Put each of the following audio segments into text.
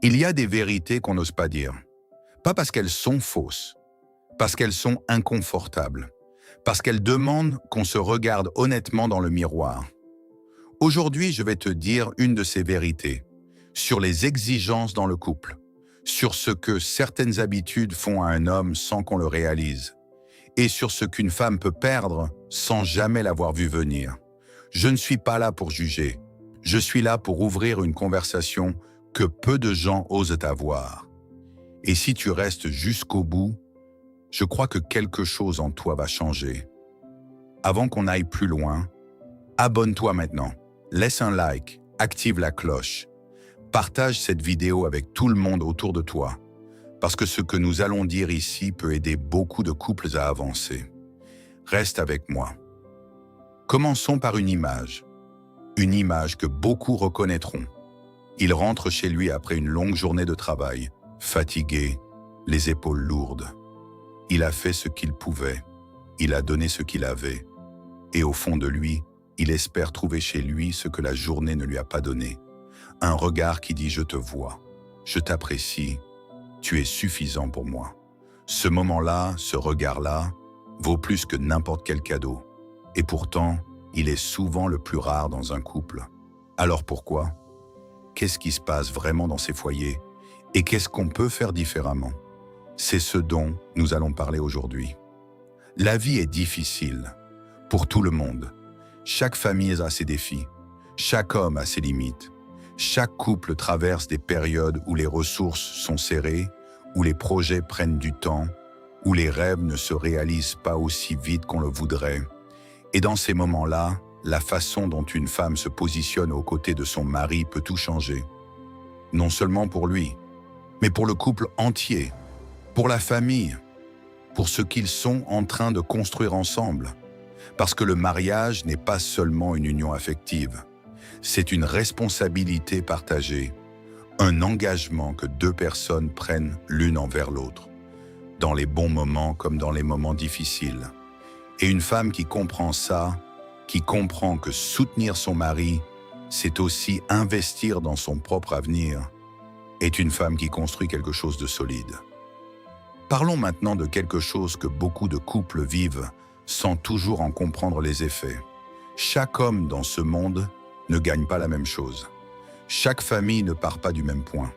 Il y a des vérités qu'on n'ose pas dire. Pas parce qu'elles sont fausses, parce qu'elles sont inconfortables, parce qu'elles demandent qu'on se regarde honnêtement dans le miroir. Aujourd'hui, je vais te dire une de ces vérités, sur les exigences dans le couple, sur ce que certaines habitudes font à un homme sans qu'on le réalise, et sur ce qu'une femme peut perdre sans jamais l'avoir vu venir. Je ne suis pas là pour juger, je suis là pour ouvrir une conversation que peu de gens osent avoir. Et si tu restes jusqu'au bout, je crois que quelque chose en toi va changer. Avant qu'on aille plus loin, abonne-toi maintenant, laisse un like, active la cloche, partage cette vidéo avec tout le monde autour de toi, parce que ce que nous allons dire ici peut aider beaucoup de couples à avancer. Reste avec moi. Commençons par une image que beaucoup reconnaîtront. Il rentre chez lui après une longue journée de travail, fatigué, les épaules lourdes. Il a fait ce qu'il pouvait, il a donné ce qu'il avait, et au fond de lui, il espère trouver chez lui ce que la journée ne lui a pas donné. Un regard qui dit « je te vois, je t'apprécie, tu es suffisant pour moi ». Ce moment-là, ce regard-là, vaut plus que n'importe quel cadeau. Et pourtant, il est souvent le plus rare dans un couple. Alors pourquoi ? Qu'est-ce qui se passe vraiment dans ces foyers? Et qu'est-ce qu'on peut faire différemment? C'est ce dont nous allons parler aujourd'hui. La vie est difficile, pour tout le monde. Chaque famille a ses défis, chaque homme a ses limites. Chaque couple traverse des périodes où les ressources sont serrées, où les projets prennent du temps, où les rêves ne se réalisent pas aussi vite qu'on le voudrait. Et dans ces moments-là, la façon dont une femme se positionne aux côtés de son mari peut tout changer. Non seulement pour lui, mais pour le couple entier, pour la famille, pour ce qu'ils sont en train de construire ensemble. Parce que le mariage n'est pas seulement une union affective, c'est une responsabilité partagée, un engagement que deux personnes prennent l'une envers l'autre, dans les bons moments comme dans les moments difficiles. Et une femme qui comprend ça, qui comprend que soutenir son mari, c'est aussi investir dans son propre avenir, est une femme qui construit quelque chose de solide. Parlons maintenant de quelque chose que beaucoup de couples vivent sans toujours en comprendre les effets. Chaque homme dans ce monde ne gagne pas la même chose. Chaque famille ne part pas du même point.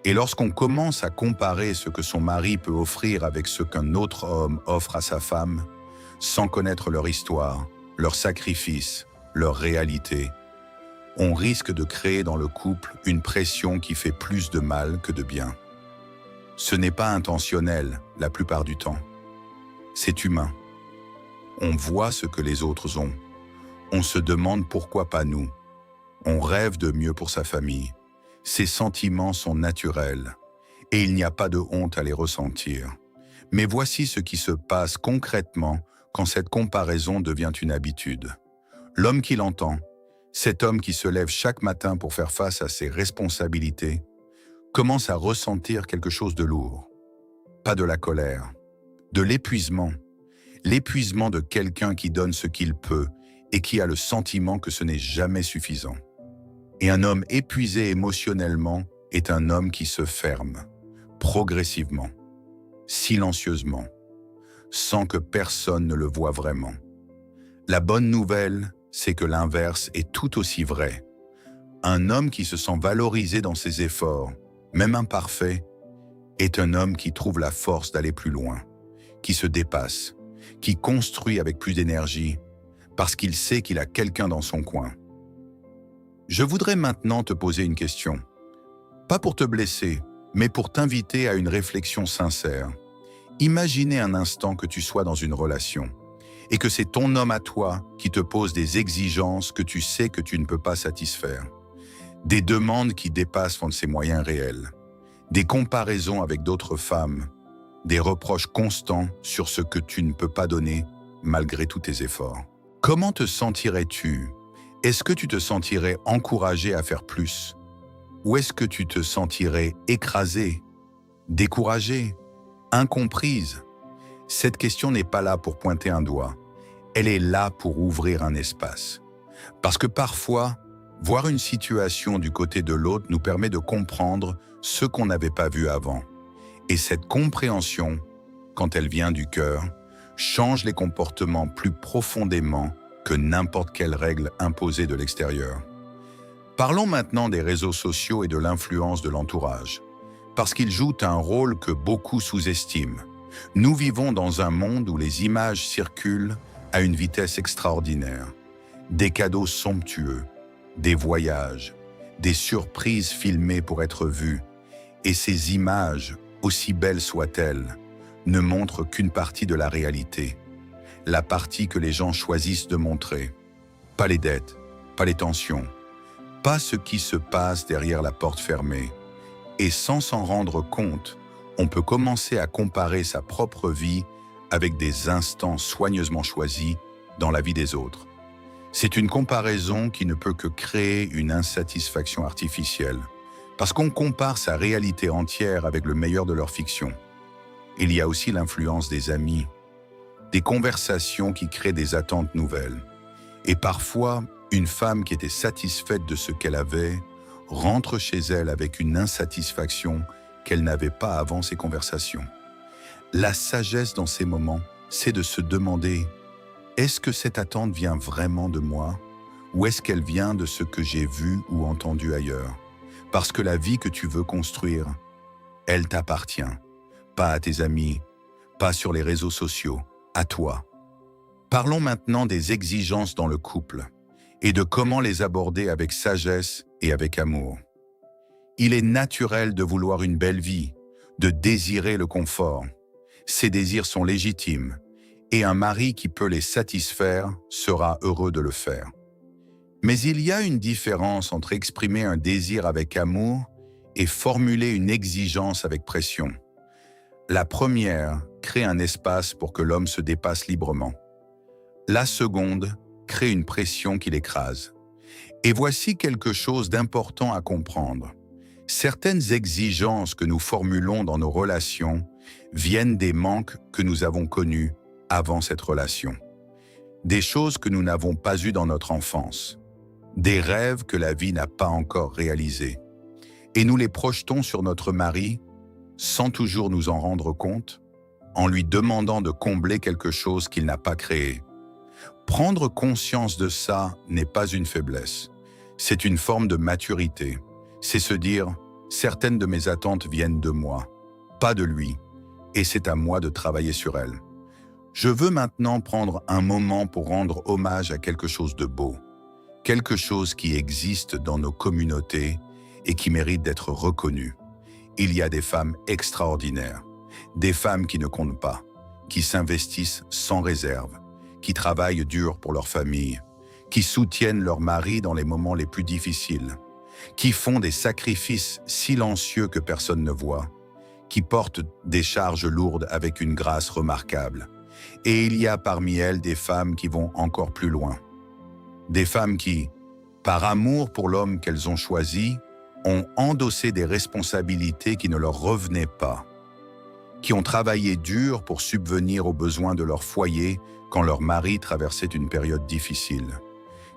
Et lorsqu'on commence à comparer ce que son mari peut offrir avec ce qu'un autre homme offre à sa femme, sans connaître leur histoire, leurs sacrifices, leur réalité, on risque de créer dans le couple une pression qui fait plus de mal que de bien. Ce n'est pas intentionnel la plupart du temps. C'est humain. On voit ce que les autres ont. On se demande pourquoi pas nous. On rêve de mieux pour sa famille. Ces sentiments sont naturels et il n'y a pas de honte à les ressentir. Mais voici ce qui se passe concrètement quand cette comparaison devient une habitude. L'homme qui l'entend, cet homme qui se lève chaque matin pour faire face à ses responsabilités, commence à ressentir quelque chose de lourd. Pas de la colère, de l'épuisement. L'épuisement de quelqu'un qui donne ce qu'il peut et qui a le sentiment que ce n'est jamais suffisant. Et un homme épuisé émotionnellement est un homme qui se ferme, progressivement, silencieusement, sans que personne ne le voie vraiment. La bonne nouvelle, c'est que l'inverse est tout aussi vrai. Un homme qui se sent valorisé dans ses efforts, même imparfaits, est un homme qui trouve la force d'aller plus loin, qui se dépasse, qui construit avec plus d'énergie, parce qu'il sait qu'il a quelqu'un dans son coin. Je voudrais maintenant te poser une question. Pas pour te blesser, mais pour t'inviter à une réflexion sincère. Imaginez un instant que tu sois dans une relation et que c'est ton homme à toi qui te pose des exigences que tu sais que tu ne peux pas satisfaire. Des demandes qui dépassent ses moyens réels. Des comparaisons avec d'autres femmes. Des reproches constants sur ce que tu ne peux pas donner malgré tous tes efforts. Comment te sentirais-tu? Est-ce que tu te sentirais encouragé à faire plus? Ou est-ce que tu te sentirais écrasé, découragé, incomprise? Cette question n'est pas là pour pointer un doigt. Elle est là pour ouvrir un espace. Parce que parfois, Voir une situation du côté de l'autre nous permet de comprendre ce qu'on n'avait pas vu avant. Et cette compréhension, quand elle vient du cœur, change les comportements plus profondément que n'importe quelle règle imposée de l'extérieur. Parlons maintenant des réseaux sociaux et de l'influence de l'entourage, parce qu'ils jouent un rôle que beaucoup sous-estiment. Nous vivons dans un monde où les images circulent à une vitesse extraordinaire. Des cadeaux somptueux, des voyages, des surprises filmées pour être vues. Et ces images, aussi belles soient-elles, ne montrent qu'une partie de la réalité. La partie que les gens choisissent de montrer. Pas les dettes, pas les tensions, pas ce qui se passe derrière la porte fermée. Et sans s'en rendre compte, on peut commencer à comparer sa propre vie avec des instants soigneusement choisis dans la vie des autres. C'est une comparaison qui ne peut que créer une insatisfaction artificielle, parce qu'on compare sa réalité entière avec le meilleur de leur fiction. Il y a aussi l'influence des amis, des conversations qui créent des attentes nouvelles. Et parfois, une femme qui était satisfaite de ce qu'elle avait rentre chez elle avec une insatisfaction qu'elle n'avait pas avant ces conversations. La sagesse dans ces moments, c'est de se demander: est-ce que cette attente vient vraiment de moi, ou est-ce qu'elle vient de ce que j'ai vu ou entendu ailleurs? Parce que la vie que tu veux construire, elle t'appartient, pas à tes amis, pas sur les réseaux sociaux, à toi. Parlons maintenant des exigences dans le couple et de comment les aborder avec sagesse et avec amour. Il est naturel de vouloir une belle vie, de désirer le confort. Ces désirs sont légitimes, et un mari qui peut les satisfaire sera heureux de le faire. Mais il y a une différence entre exprimer un désir avec amour et formuler une exigence avec pression. La première crée un espace pour que l'homme se dépasse librement. La seconde crée une pression qui l'écrase. Et voici quelque chose d'important à comprendre. Certaines exigences que nous formulons dans nos relations viennent des manques que nous avons connus avant cette relation. Des choses que nous n'avons pas eues dans notre enfance. Des rêves que la vie n'a pas encore réalisés. Et nous les projetons sur notre mari sans toujours nous en rendre compte, en lui demandant de combler quelque chose qu'il n'a pas créé. Prendre conscience de ça n'est pas une faiblesse. C'est une forme de maturité. C'est se dire, certaines de mes attentes viennent de moi, pas de lui, et c'est à moi de travailler sur elles. Je veux maintenant prendre un moment pour rendre hommage à quelque chose de beau, quelque chose qui existe dans nos communautés et qui mérite d'être reconnu. Il y a des femmes extraordinaires, des femmes qui ne comptent pas, qui s'investissent sans réserve, qui travaillent dur pour leur famille, qui soutiennent leur mari dans les moments les plus difficiles, qui font des sacrifices silencieux que personne ne voit, qui portent des charges lourdes avec une grâce remarquable. Et il y a parmi elles des femmes qui vont encore plus loin. Des femmes qui, par amour pour l'homme qu'elles ont choisi, ont endossé des responsabilités qui ne leur revenaient pas, qui ont travaillé dur pour subvenir aux besoins de leur foyer quand leur mari traversait une période difficile,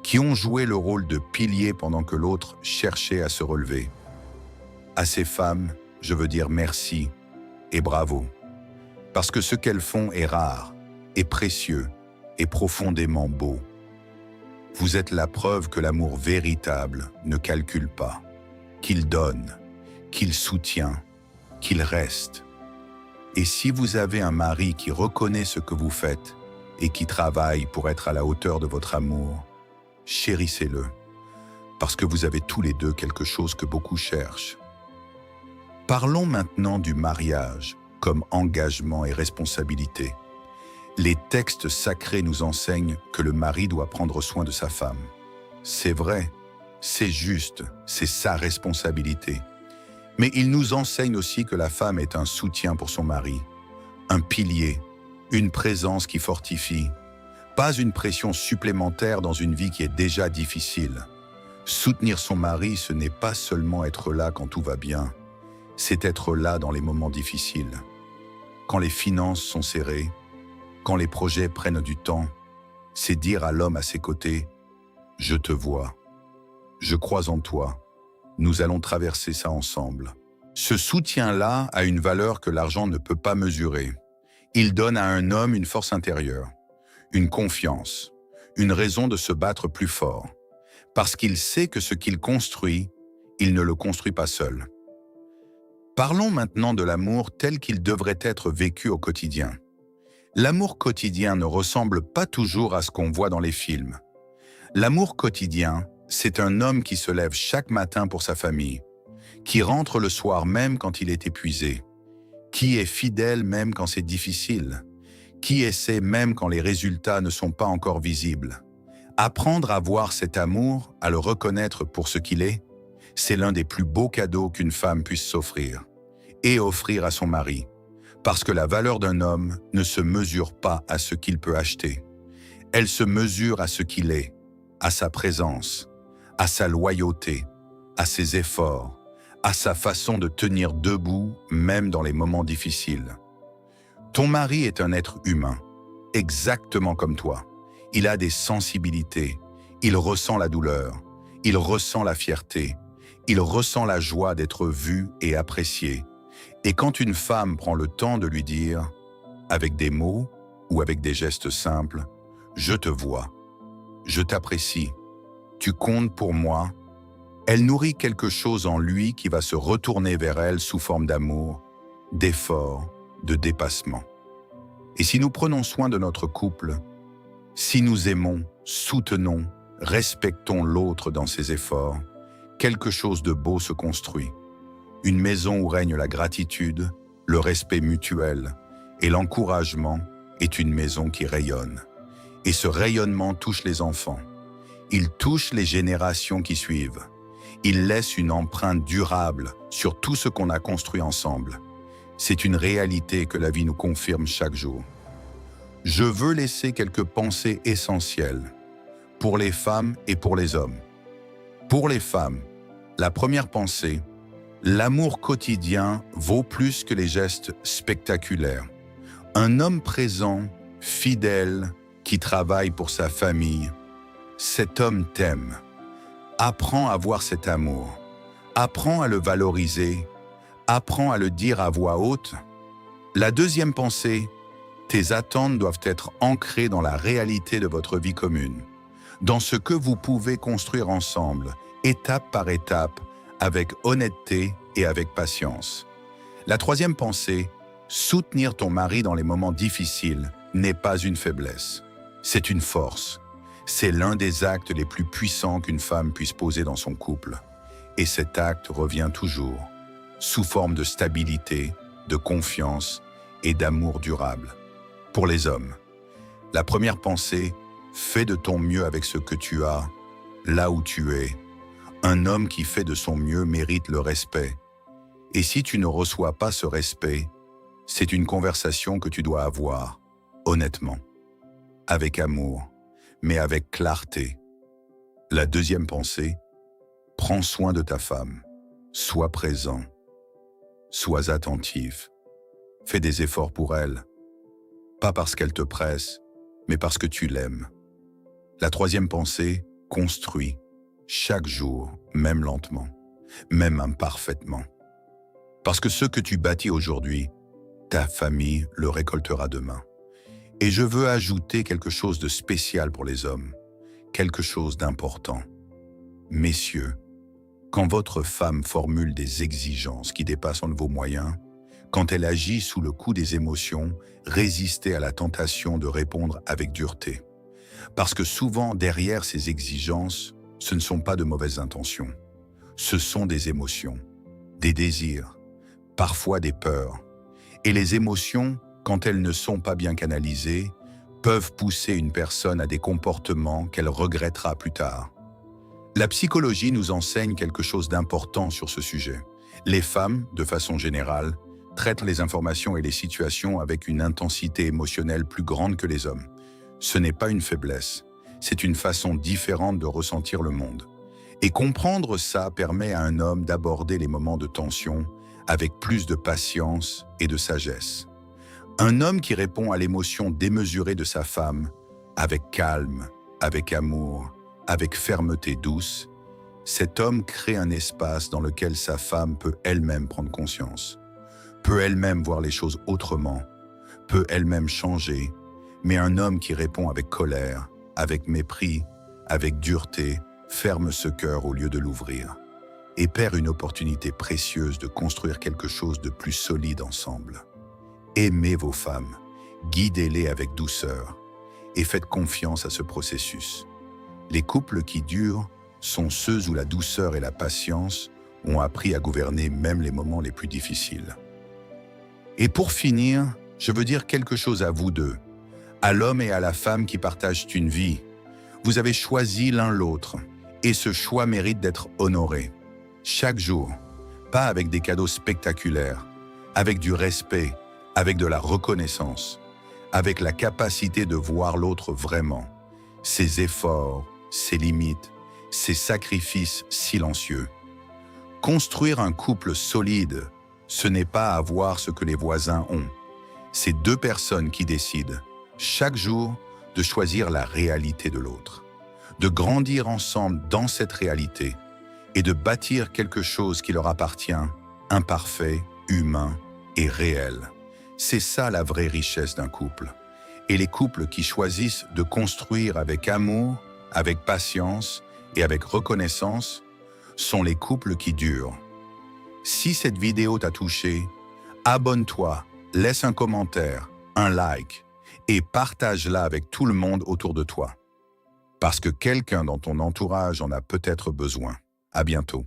qui ont joué le rôle de pilier pendant que l'autre cherchait à se relever. À ces femmes, je veux dire merci et bravo, parce que ce qu'elles font est rare, est précieux et profondément beau. Vous êtes la preuve que l'amour véritable ne calcule pas, qu'il donne, qu'il soutient, qu'il reste. Et si vous avez un mari qui reconnaît ce que vous faites et qui travaille pour être à la hauteur de votre amour, chérissez-le, parce que vous avez tous les deux quelque chose que beaucoup cherchent. Parlons maintenant du mariage comme engagement et responsabilité. Les textes sacrés nous enseignent que le mari doit prendre soin de sa femme. C'est vrai, c'est juste, c'est sa responsabilité. Mais ils nous enseignent aussi que la femme est un soutien pour son mari, un pilier, une présence qui fortifie, pas une pression supplémentaire dans une vie qui est déjà difficile. Soutenir son mari, ce n'est pas seulement être là quand tout va bien, c'est être là dans les moments difficiles. Quand les finances sont serrées, quand les projets prennent du temps, c'est dire à l'homme à ses côtés « Je te vois, Je crois en toi. Nous allons traverser ça ensemble. Ce soutien-là a une valeur que l'argent ne peut pas mesurer. Il donne à un homme une force intérieure, une confiance, une raison de se battre plus fort, parce qu'il sait que ce qu'il construit, il ne le construit pas seul. Parlons maintenant de l'amour tel qu'il devrait être vécu au quotidien. L'amour quotidien ne ressemble pas toujours à ce qu'on voit dans les films. L'amour quotidien, c'est un homme qui se lève chaque matin pour sa famille, qui rentre le soir même quand il est épuisé, qui est fidèle même quand c'est difficile, qui essaie même quand les résultats ne sont pas encore visibles. Apprendre à voir cet amour, à le reconnaître pour ce qu'il est, c'est l'un des plus beaux cadeaux qu'une femme puisse s'offrir et offrir à son mari, parce que la valeur d'un homme ne se mesure pas à ce qu'il peut acheter. Elle se mesure à ce qu'il est, à sa présence, à sa loyauté, à ses efforts, à sa façon de tenir debout même dans les moments difficiles. Ton mari est un être humain, exactement comme toi. Il a des sensibilités, il ressent la douleur, il ressent la fierté, il ressent la joie d'être vu et apprécié. Et quand une femme prend le temps de lui dire, avec des mots ou avec des gestes simples, « Je te vois, je t'apprécie, tu comptes pour moi », elle nourrit quelque chose en lui qui va se retourner vers elle sous forme d'amour, d'effort, de dépassement. Et si nous prenons soin de notre couple, si nous aimons, soutenons, respectons l'autre dans ses efforts, quelque chose de beau se construit. Une maison où règne la gratitude, le respect mutuel et l'encouragement est une maison qui rayonne. Et ce rayonnement touche les enfants. Il touche les générations qui suivent. Il laisse une empreinte durable sur tout ce qu'on a construit ensemble. C'est une réalité que la vie nous confirme chaque jour. Je veux laisser quelques pensées essentielles pour les femmes et pour les hommes. Pour les femmes, la première pensée, l'amour quotidien vaut plus que les gestes spectaculaires. Un homme présent, fidèle, qui travaille pour sa famille, cet homme t'aime. Apprends à voir cet amour. Apprends à le valoriser. Apprends à le dire à voix haute. La deuxième pensée, tes attentes doivent être ancrées dans la réalité de votre vie commune, dans ce que vous pouvez construire ensemble, étape par étape, avec honnêteté et avec patience. La troisième pensée, soutenir ton mari dans les moments difficiles n'est pas une faiblesse, c'est une force. C'est l'un des actes les plus puissants qu'une femme puisse poser dans son couple. Et cet acte revient toujours, sous forme de stabilité, de confiance et d'amour durable. Pour les hommes, la première pensée, fais de ton mieux avec ce que tu as, là où tu es. Un homme qui fait de son mieux mérite le respect. Et si tu ne reçois pas ce respect, c'est une conversation que tu dois avoir, honnêtement, avec amour, mais avec clarté. La deuxième pensée, prends soin de ta femme, sois présent, sois attentif, fais des efforts pour elle, pas parce qu'elle te presse, mais parce que tu l'aimes. La troisième pensée, construis, chaque jour, même lentement, même imparfaitement. Parce que ce que tu bâtis aujourd'hui, ta famille le récoltera demain. Et je veux ajouter quelque chose de spécial pour les hommes, quelque chose d'important. Messieurs, quand votre femme formule des exigences qui dépassent vos moyens, quand elle agit sous le coup des émotions, résistez à la tentation de répondre avec dureté. Parce que souvent, derrière ces exigences, ce ne sont pas de mauvaises intentions. Ce sont des émotions, des désirs, parfois des peurs. Et les émotions, quand elles ne sont pas bien canalisées, peuvent pousser une personne à des comportements qu'elle regrettera plus tard. La psychologie nous enseigne quelque chose d'important sur ce sujet. Les femmes, de façon générale, traitent les informations et les situations avec une intensité émotionnelle plus grande que les hommes. Ce n'est pas une faiblesse, c'est une façon différente de ressentir le monde. Et comprendre ça permet à un homme d'aborder les moments de tension avec plus de patience et de sagesse. Un homme qui répond à l'émotion démesurée de sa femme, avec calme, avec amour, avec fermeté douce, cet homme crée un espace dans lequel sa femme peut elle-même prendre conscience, peut elle-même voir les choses autrement, peut elle-même changer, mais un homme qui répond avec colère, avec mépris, avec dureté, ferme ce cœur au lieu de l'ouvrir et perd une opportunité précieuse de construire quelque chose de plus solide ensemble. Aimez vos femmes, guidez-les avec douceur et faites confiance à ce processus. Les couples qui durent sont ceux où la douceur et la patience ont appris à gouverner même les moments les plus difficiles. Et pour finir, je veux dire quelque chose à vous deux, à l'homme et à la femme qui partagent une vie. Vous avez choisi l'un l'autre et ce choix mérite d'être honoré. Chaque jour, pas avec des cadeaux spectaculaires, avec du respect, avec de la reconnaissance, avec la capacité de voir l'autre vraiment, ses efforts, ses limites, ses sacrifices silencieux. Construire un couple solide, ce n'est pas avoir ce que les voisins ont. C'est deux personnes qui décident, chaque jour, de choisir la réalité de l'autre, de grandir ensemble dans cette réalité et de bâtir quelque chose qui leur appartient, imparfait, humain et réel. C'est ça la vraie richesse d'un couple. Et les couples qui choisissent de construire avec amour, avec patience et avec reconnaissance sont les couples qui durent. Si cette vidéo t'a touché, abonne-toi, laisse un commentaire, un like et partage-la avec tout le monde autour de toi. Parce que quelqu'un dans ton entourage en a peut-être besoin. À bientôt.